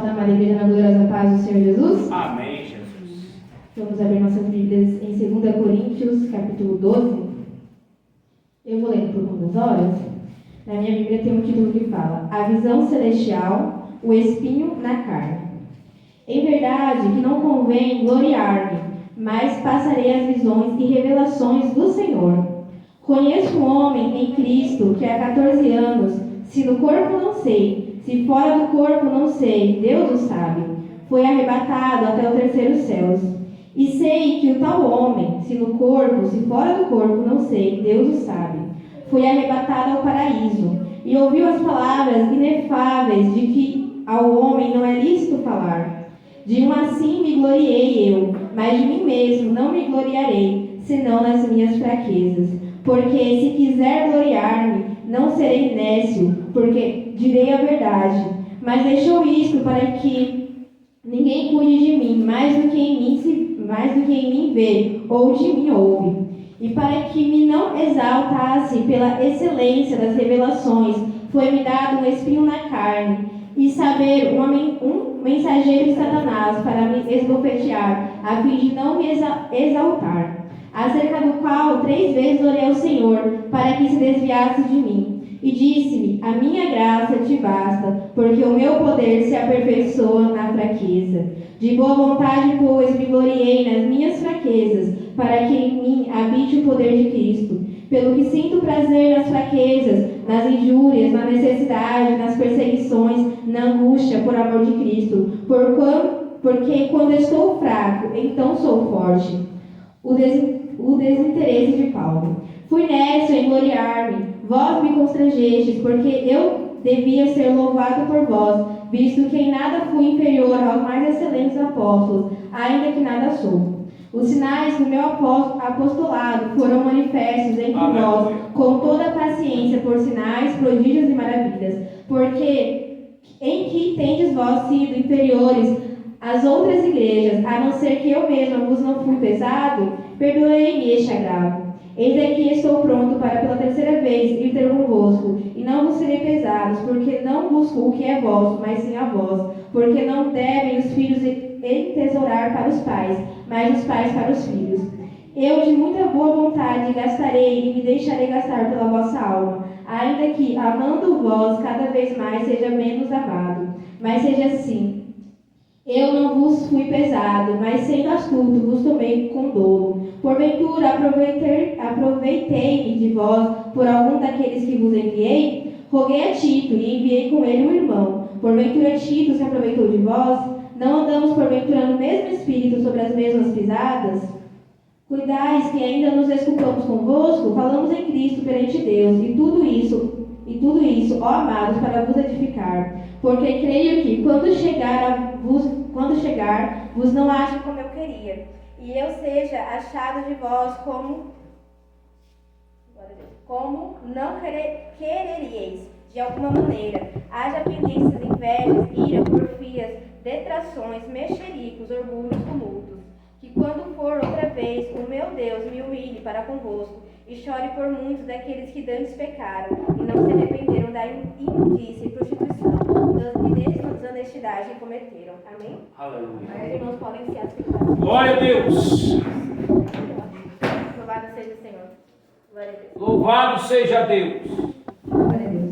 Na igreja, na gloriosa paz do Senhor Jesus. Amém, Jesus. Vamos abrir nossas Bíblias em 2 Coríntios, capítulo 12. Eu vou lendo por conta das horas. Na minha Bíblia tem um título que fala: A visão celestial, o espinho na carne. Em verdade que não convém gloriar-me, mas passarei as visões e revelações do Senhor. Conheço um homem em Cristo que há 14 anos, se no corpo não sei, se fora do corpo não sei, Deus o sabe, foi arrebatado até o terceiro céu. E sei que o tal homem, se no corpo, se fora do corpo não sei, Deus o sabe, foi arrebatado ao paraíso, e ouviu as palavras inefáveis de que ao homem não é lícito falar. De um assim me gloriei eu, mas de mim mesmo não me gloriarei, senão nas minhas fraquezas. Porque se quiser gloriar-me, não serei nécio, porque direi a verdade. Mas deixou isto para que ninguém cuide de mim, mais do que em mim vê, ou de mim ouve. E para que me não exaltasse pela excelência das revelações, foi-me dado um espinho na carne, e saber um mensageiro de Satanás para me esbofetear, a fim de não me exaltar. Acerca do qual 3 vezes orei ao Senhor, para que se desviasse de mim. E disse-me: a minha graça te basta, porque o meu poder se aperfeiçoa na fraqueza. De boa vontade, pois, me gloriei nas minhas fraquezas, para que em mim habite o poder de Cristo. Pelo que sinto prazer nas fraquezas, nas injúrias, na necessidade, nas perseguições, na angústia, por amor de Cristo. Porque quando estou fraco, então sou forte. O desinteresse de Paulo. Fui nécio em gloriar-me, vós me constrangestes, porque eu devia ser louvado por vós, visto que em nada fui inferior aos mais excelentes apóstolos, ainda que nada sou. Os sinais do meu apostolado foram manifestos entre vós, com toda a paciência, por sinais, prodígios e maravilhas, porque em que tendes vós sido inferiores às outras igrejas, a não ser que eu mesma vos não fui pesado, perdoei-me este agravo. Eis aqui estou pronto para pela 3ª vez ir ter convosco, e não vos serei pesados, porque não busco o que é vosso, mas sim a vós, porque não devem os filhos entesourar para os pais, mas os pais para os filhos. Eu de muita boa vontade gastarei e me deixarei gastar pela vossa alma, ainda que, amando vós, cada vez mais seja menos amado, mas seja assim. Eu não vos fui pesado, mas sendo astuto, vos tomei com dolo. Porventura, aproveitei-me de vós por algum daqueles que vos enviei? Roguei a Tito, e enviei com ele um irmão. Porventura, Tito se aproveitou de vós? Não andamos, porventura, no mesmo espírito sobre as mesmas pisadas? Cuidais que ainda nos desculpamos convosco? Falamos em Cristo perante Deus, e tudo isso, ó amados, para vos edificar. Porque creio que, quando chegar, vos não achem como eu queria, e eu seja achado de vós como não quereríeis, de alguma maneira. Haja pendências, invejas, ira, porfias, detrações, mexericos, orgulhos, tumultos. Que quando for outra vez, o meu Deus me humilhe para convosco, e chore por muitos daqueles que dantes pecaram, e não se arrependeram da imundícia e prostituição, e desonestidade que cometeram. Amém? Aleluia. Os irmãos podem se assentar. Glória a Deus. Louvado seja o Senhor. Glória a Deus. Louvado seja Deus. Glória a Deus.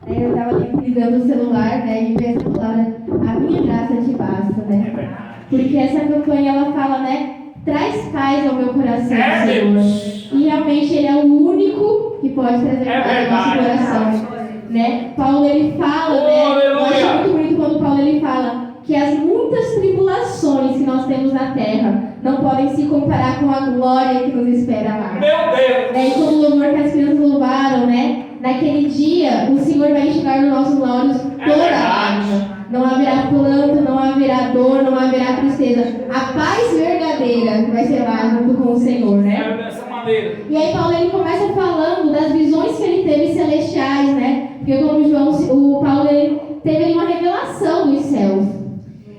Eu estava ligando o celular, né, e vi essa palavra: a minha graça te basta, né? É verdade. Porque essa campanha, ela fala, né, traz paz ao meu coração, Senhor. Deus. E realmente Ele é o único que pode trazer paz ao nosso coração, né? Paulo, ele fala, né, eu acho muito bonito quando Paulo, ele fala que as muitas tribulações que nós temos na terra não podem se comparar com a glória que nos espera lá. Meu Deus. E como o louvor que as crianças louvaram, né? Naquele dia, o Senhor vai enxugar nos nossos olhos toda a lágrima. Não haverá pranto, não haverá dor, não haverá tristeza. A paz verdadeira vai ser lá junto com o Senhor, né? É dessa maneira. E aí Paulo, ele começa falando das visões que ele teve celestiais, né? Porque como o Paulo, ele teve uma revelação dos céus.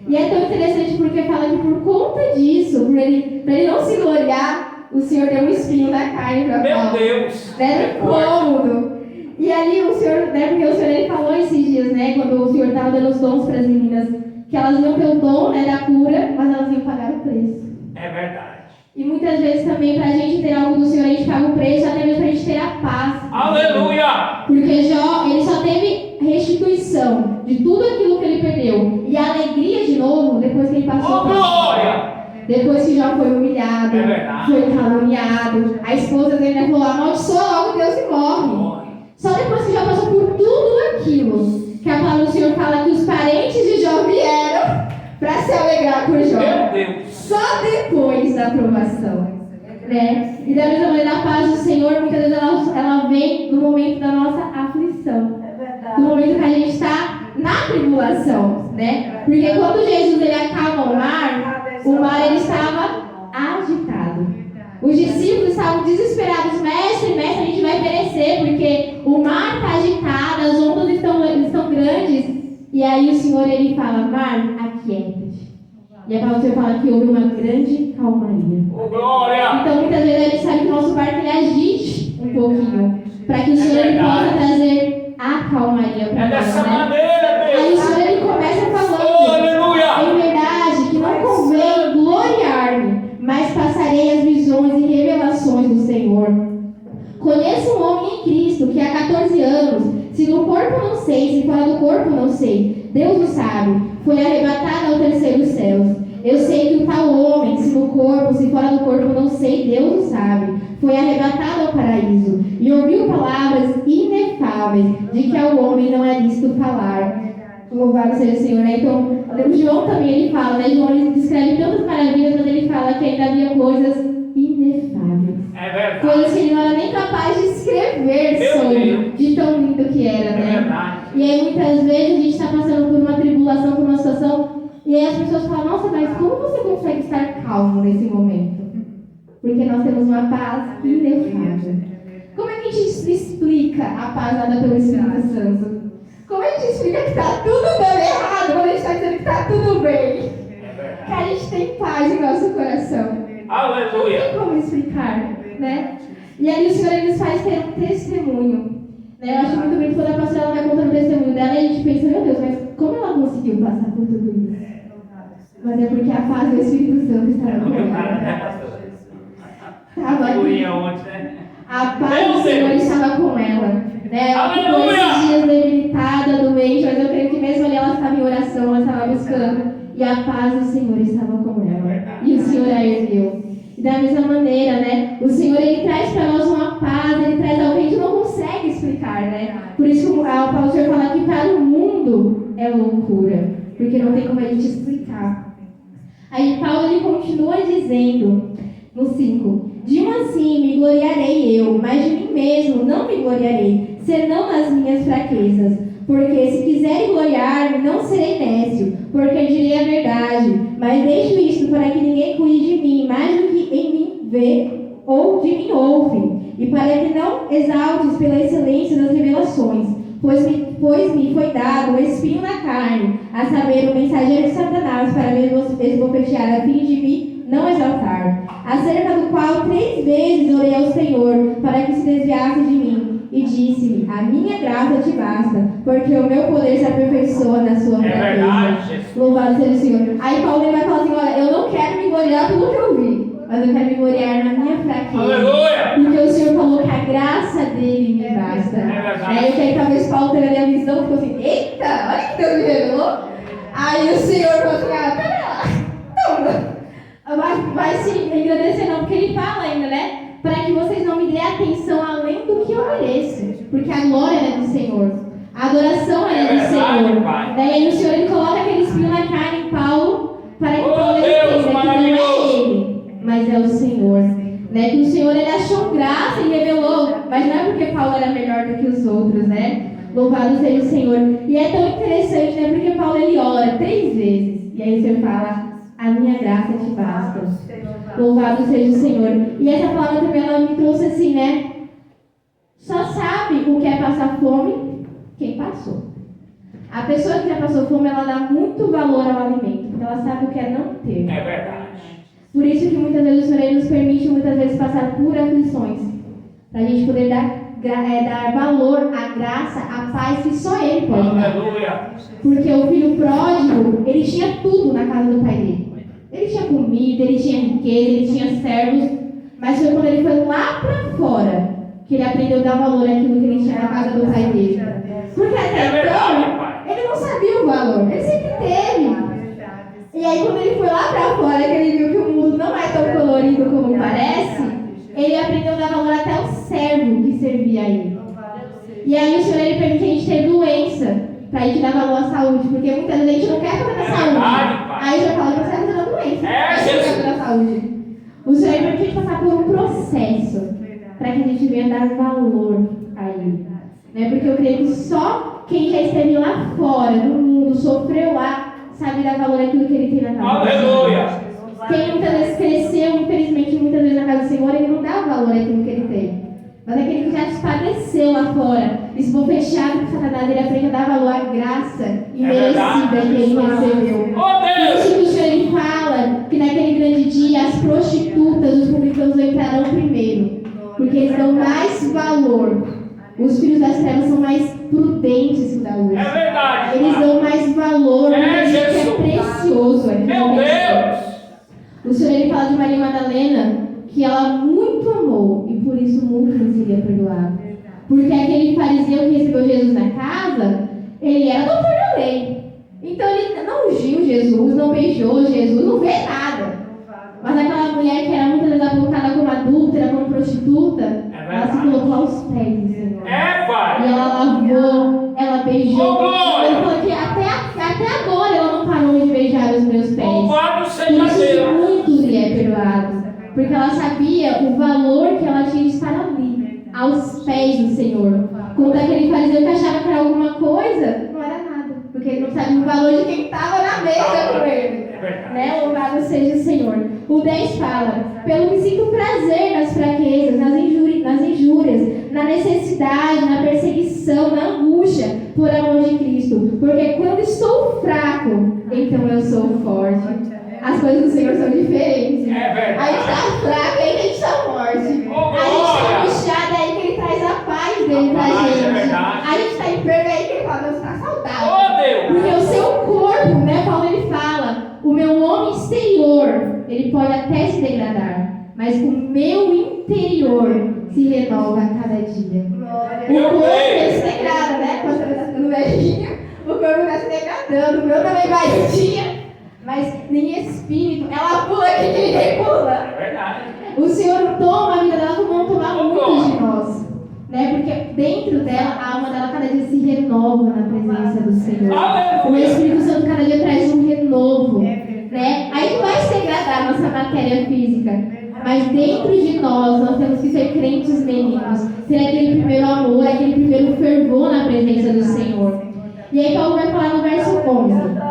E é tão interessante porque fala que por conta disso, para ele não se gloriar, o Senhor deu um espinho na carne para Paulo. Meu Deus. Era cômodo. E ali o Senhor, né, porque o Senhor ele falou esses dias, né, quando o Senhor estava dando os dons para as meninas, que elas iam ter o dom, né, da cura, mas elas iam pagar o preço. É verdade. E muitas vezes também, para a gente ter algo do Senhor, a gente paga o preço, até mesmo para a gente ter a paz. Aleluia! Porque Jó, ele só teve restituição de tudo aquilo que ele perdeu. E a alegria de novo, depois que ele passou. Oh, glória! Depois que Jó foi humilhado, foi caluniado. A esposa dele falou, amaldiçoa logo Deus e morre. Só depois que Jó passou por tudo aquilo, que a palavra do Senhor fala que os parentes de Jó vieram para se alegrar por Jó. Meu Deus! Só depois da aprovação. Né? E da mesma maneira, a paz do Senhor, muitas vezes ela vem no momento da nossa aflição. No momento que a gente está na tribulação. Né? Porque quando Jesus ele acalma o mar ele estava agitado. Os discípulos estavam desesperados. Mestre, a gente vai perecer, porque o mar está agitado, as ondas estão grandes. E aí o Senhor ele fala, mar, aquieta-te. E a palavra do Senhor fala que houve uma grande calmaria. Oh, glória! Então muitas vezes a gente sabe que o nosso barco ele agite um pouquinho, para que o Senhor ele possa trazer a calmaria para nós. É dessa né? maneira, Deus! Aí o Senhor ele começa falando, Oh, aleluia! em verdade, que não convém gloriar-me, mas passarei as visões e revelações do Senhor. Conheço um homem em Cristo que há 14 anos, se no corpo não sei, se fora do corpo não sei, Deus o sabe, foi arrebatado ao terceiro céu. Eu sei que o tal homem, se no corpo, se fora do corpo não sei, Deus o sabe, foi arrebatado ao paraíso, e ouviu palavras inefáveis, de que ao homem não é lícito falar. Louvado seja o Senhor, né? Então, o João também, ele fala, né? João ele descreve tantas maravilhas, mas ele fala que ainda havia coisas inefáveis. É verdade. Coisas que ele não era nem capaz de escrever Meu sobre, Deus. de tão lindo que era, É né? verdade. E aí, muitas vezes, a gente está passando por uma tribulação, por uma situação, e aí as pessoas falam, nossa, mas como você consegue estar calmo nesse momento? Porque nós temos uma paz inefável. Como é que a gente explica a paz dada pelo Espírito Santo? Como a gente explica que está tudo dando errado quando a gente está dizendo que está tudo bem? Que a gente tem paz em nosso coração. Não Aleluia! tem como explicar, né? E aí o Senhor ele nos faz ter um testemunho. Né? Eu acho muito bonito quando a pastora ela vai contando o testemunho dela e a gente pensa, meu Deus, mas como ela conseguiu passar por tudo isso? Mas é porque a paz do Espírito Santo estava com ela. Estava aqui. A paz do Senhor estava com ela. Né? Ela ficou esses dias debilitada, doente, mas eu creio que mesmo ali ela estava em oração, ela estava buscando. E a paz do Senhor estava com ela. E o Senhor a ergueu. E da mesma maneira, né? O Senhor ele traz para nós uma paz, ele traz algo que a gente não consegue explicar, né? Por isso o Paulo Senhor fala que para o mundo é loucura. Porque não tem como a gente explicar. Aí Paulo ele continua dizendo, no 5, de um assim me gloriarei eu, mas de mim mesmo não me gloriarei, senão nas minhas fraquezas. Porque se quiserem gloriar-me, não serei nécio, porque direi a verdade. Mas deixo isto para que ninguém cuide de mim, mais do que em mim vê ou de mim ouve, e para que não exaltes pela excelência das revelações, pois me foi dado o espinho na carne, a saber, o mensageiro de Satanás, para me esbofetear a fim de me não exaltar, acerca do qual 3 vezes orei ao Senhor, para que se desviasse de mim. E disse-me, a minha graça te basta, porque o meu poder se aperfeiçoa na sua fraqueza. Louvado seja o Senhor. Aí Paulo vai falar assim, olha, eu não quero me gloriar pelo que eu vi, mas eu quero me gloriar na minha fraqueza. Aleluia! Porque o Senhor falou que a graça dele me basta. Aí eu quero talvez Paulo teve ali a visão, ficou assim, eita, olha que Deus me revelou. Aí o Senhor falou assim, pera lá, vai se engrandecer não, porque ele fala ainda, né? Para que vocês não me dêem atenção além do que eu mereço. Porque a glória é do Senhor. A adoração é do Senhor. Daí o Senhor ele coloca aquele espinho na carne em Paulo, para que Paulo entenda que não é ele, mas é o Senhor. Né? Que o Senhor ele achou graça e revelou, mas não é porque Paulo era melhor do que os outros, né? Louvado seja o Senhor. E é tão interessante, né? Porque Paulo ele ora 3 vezes. E aí o Senhor fala, a minha graça te basta. Louvado seja o Senhor. E essa palavra também ela me trouxe assim, né? Só sabe o que é passar fome quem passou. A pessoa que já passou fome, ela dá muito valor ao alimento, porque ela sabe o que é não ter. É verdade. Por isso que muitas vezes o Senhor nos permite muitas vezes passar por aflições, para a gente poder dar dar valor à graça, à paz que só Ele pode dar. Aleluia. Porque o filho pródigo, ele tinha tudo na casa do pai dele. Ele tinha comida, ele tinha riqueza, ele tinha servos. Mas foi quando ele foi lá para fora que ele aprendeu a dar valor àquilo que ele tinha na casa do pai dele. Porque até então, ele não sabia o valor. Ele sempre teve. E aí quando ele foi lá para fora, que ele viu que o mundo não é tão colorido como parece, ele aprendeu a dar valor até ao servo que servia a ele. E aí o Senhor, ele permite que a gente ter doença para a gente dar valor à saúde, porque muitas vezes a gente não quer fazer na saúde. Aí já fala que você vai fazer na doença. A gente quer fazer na saúde. O Senhor, ele permite a gente passar por um processo para que a gente venha dar valor a ele. Né? Porque eu creio que só quem já esteve lá fora, no mundo, sofreu lá, sabe dar valor àquilo que ele tem na casa. Aleluia. Quem muitas vezes cresceu, infelizmente, muitas vezes na casa do Senhor, ele não dá valor àquilo que ele tem. Mas aquele que já despadeceu lá fora, esbofechado por Satanás, ele aprende a dar valor à graça imerecida que ele recebeu. Por isso que o Senhor, ele fala que naquele grande dia as prostitutas, os publicanos entrarão primeiro, porque eles dão mais valor. Os filhos das trevas são mais prudentes que o da luz. É verdade. Eles dão mais valor, porque é precioso. Meu Deus! O Senhor, ele fala de Maria Madalena que ela muito amou e por isso muito não seria perdoado. Porque aquele fariseu que recebeu Jesus na casa, ele era doutor da lei. Então ele não ungiu Jesus, não beijou Jesus, não vê nada. Mas aquela mulher que era muitas vezes apontada como adúltera, como prostituta, ela se colocou aos pés do Senhor. Pai! E ela lavou, ela beijou. Oh, ele falou que até agora ela não parou de beijar os meus pés. Louvado Por seja isso Deus! muito lhe é perdoado. Porque ela sabia o valor que ela tinha de estar ali, aos pés do Senhor. Quando aquele fariseu que achava que era alguma coisa, não era nada. Porque ele não sabia o valor de quem estava na mesa com ele. Né? Louvado seja o Senhor. O 10 fala: pelo que sinto prazer nas fraquezas, nas injúrias, na necessidade, na perseguição, na angústia, por amor de Cristo. Porque quando estou fraco, então eu sou forte. As coisas do Senhor são diferentes. A gente está fraco, aí que a gente está forte. A gente está angustiado, aí que Ele traz a paz dele pra gente. A gente está enfermo, aí que Ele fala: Deus está saudável. Porque o seu corpo, né, Paulo ele fala, o meu homem exterior, ele pode até se degradar, mas o meu interior se renova a cada dia. O corpo ele se degrada, né? Quando você está ficando velhinho, o corpo está se degradando, o meu também vai dia. Mas nem espírito, ela pula que ninguém pula. É verdade. O Senhor toma a vida dela como não tomar muitos de nós. Né? Porque dentro dela, a alma dela cada dia se renova na presença do Senhor. O Espírito Santo cada dia traz um renovo. Né? A gente vai se degradar a nossa matéria física. Mas dentro de nós temos que ser crentes meninos. Ter aquele primeiro amor, aquele primeiro fervor na presença do Senhor. E aí Paulo vai falar no verso 11.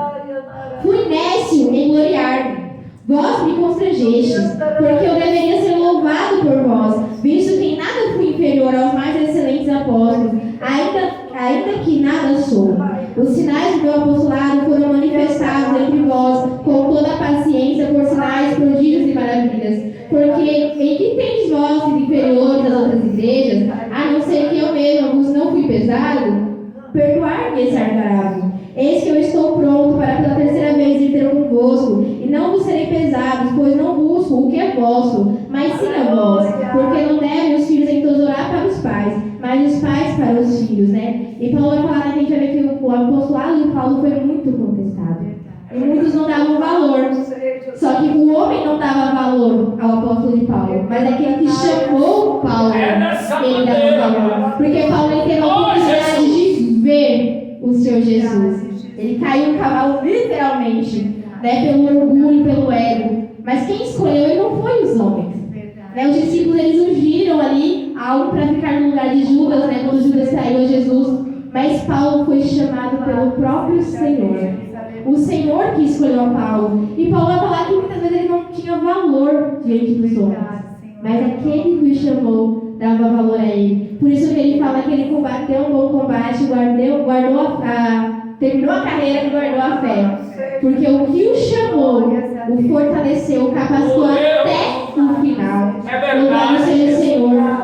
Fui nécio em gloriar-me, vós me constrangestes, porque eu deveria ser louvado por vós, visto que em nada fui inferior aos mais excelentes apóstolos, ainda que nada sou. Os sinais do meu apostolado foram manifestados entre vós, com toda a paciência, por sinais, prodígios e maravilhas. Porque em que tendes vós inferiores às outras igrejas, a não ser que eu mesmo vos não fui pesado? Perdoar-me esse argaravo. Eis que eu estou pronto para pela terceira vez ir ter convosco, e não vos serei pesados, pois não busco o que é vosso, mas sim a vós, porque não devem os filhos entesourar para os pais, mas os pais para os filhos, né? E Paulo vai falar, a gente vai ver que o apostolado de Paulo foi muito contestado, e muitos não davam valor, só que o homem não dava valor ao apóstolo de Paulo, mas aquele que chamou Paulo, ele dava valor, porque Paulo ele teve a oportunidade de ver o Senhor Jesus. Ele caiu no cavalo literalmente, né, pelo orgulho, pelo ego. Mas quem escolheu ele não foi os homens. Né, os discípulos eles ungiram ali algo para ficar no lugar de Judas, né, quando Judas traiu a Jesus. Mas Paulo foi chamado pelo próprio Senhor. O Senhor que escolheu a Paulo. E Paulo vai falar que muitas vezes ele não tinha valor diante dos homens. Mas aquele que o chamou dava valor a ele. Por isso que ele fala que ele combateu um bom combate, terminou a carreira e guardou a fé. Porque o que o chamou, o fortaleceu, o capacitou até o final. Louvado seja o Senhor.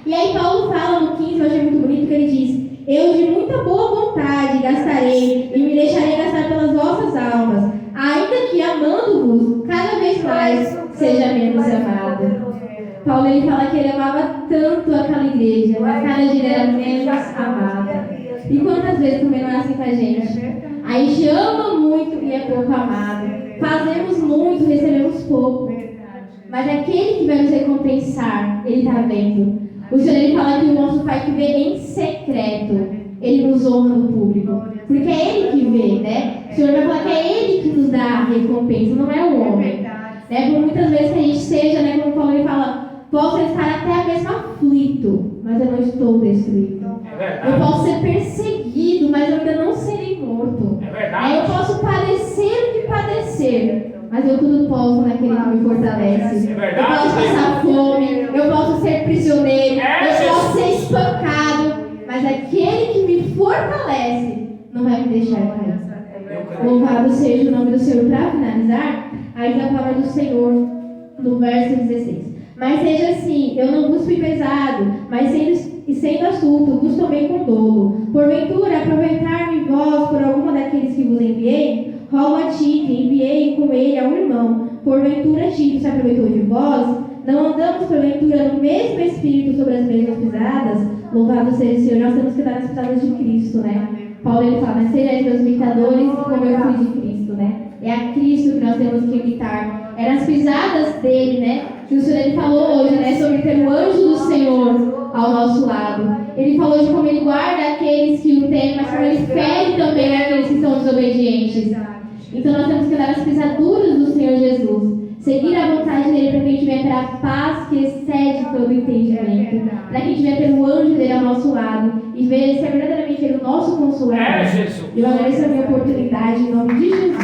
E aí Paulo fala no 15 15 eu achei muito bonito que ele diz: eu de muita boa vontade gastarei e me deixarei gastar pelas vossas almas, ainda que amando-vos cada vez mais seja menos amado. Paulo ele fala que ele amava tanto aquela igreja, mas cada dia era menos amado. E quantas vezes também não é assim com a gente? A gente ama muito e é pouco amado. Fazemos muito, recebemos pouco. Mas aquele que vai nos recompensar, ele está vendo. O Senhor ele fala que o nosso Pai que vê em secreto, ele nos honra no público. Porque é ele que vê, né? O Senhor vai falar que é ele que nos dá a recompensa, não é o homem. Né? Por muitas vezes que a gente seja, né, como Paulo ele fala, posso estar até mesmo aflito, mas eu não estou destruído. Eu posso ser perseguido, mas eu ainda não serei morto. Eu posso padecer o que padecer, mas eu tudo posso naquele que me fortalece. Eu posso passar fome, eu posso ser prisioneiro, eu posso ser espancado, mas aquele que me fortalece não vai me deixar cair. Louvado seja o nome do Senhor. Para finalizar, aí a palavra do Senhor no verso 16. Mas seja assim, eu não vos fui pesado, mas sendo astuto, vos tomei com dolo. Porventura, aproveitar-me vós por alguma daqueles que vos enviei, rogo a ti, que enviei com ele a um irmão. Porventura, Tito se aproveitou de vós? Não andamos, porventura, no mesmo Espírito sobre as mesmas pisadas? Louvado seja o Senhor. Nós temos que dar as pisadas de Cristo, né? Paulo ele fala, mas sejais meus imitadores como eu fui de Cristo, né? É a Cristo que nós temos que imitar. Eram as pisadas dele, né? Que o Senhor ele falou hoje, né? Sobre ter o anjo do Senhor ao nosso lado. Ele falou de como ele guarda aqueles que o temem, mas como ele fere também aqueles que são desobedientes. Então nós temos que dar as pisaduras do Senhor Jesus. Seguir a vontade dele para que a gente venha ter a paz que excede todo entendimento. Para que a gente venha ter o anjo dele ao nosso lado. E ver ser verdadeiramente ele o nosso consolador. Jesus. Eu agradeço a minha oportunidade em nome de Jesus.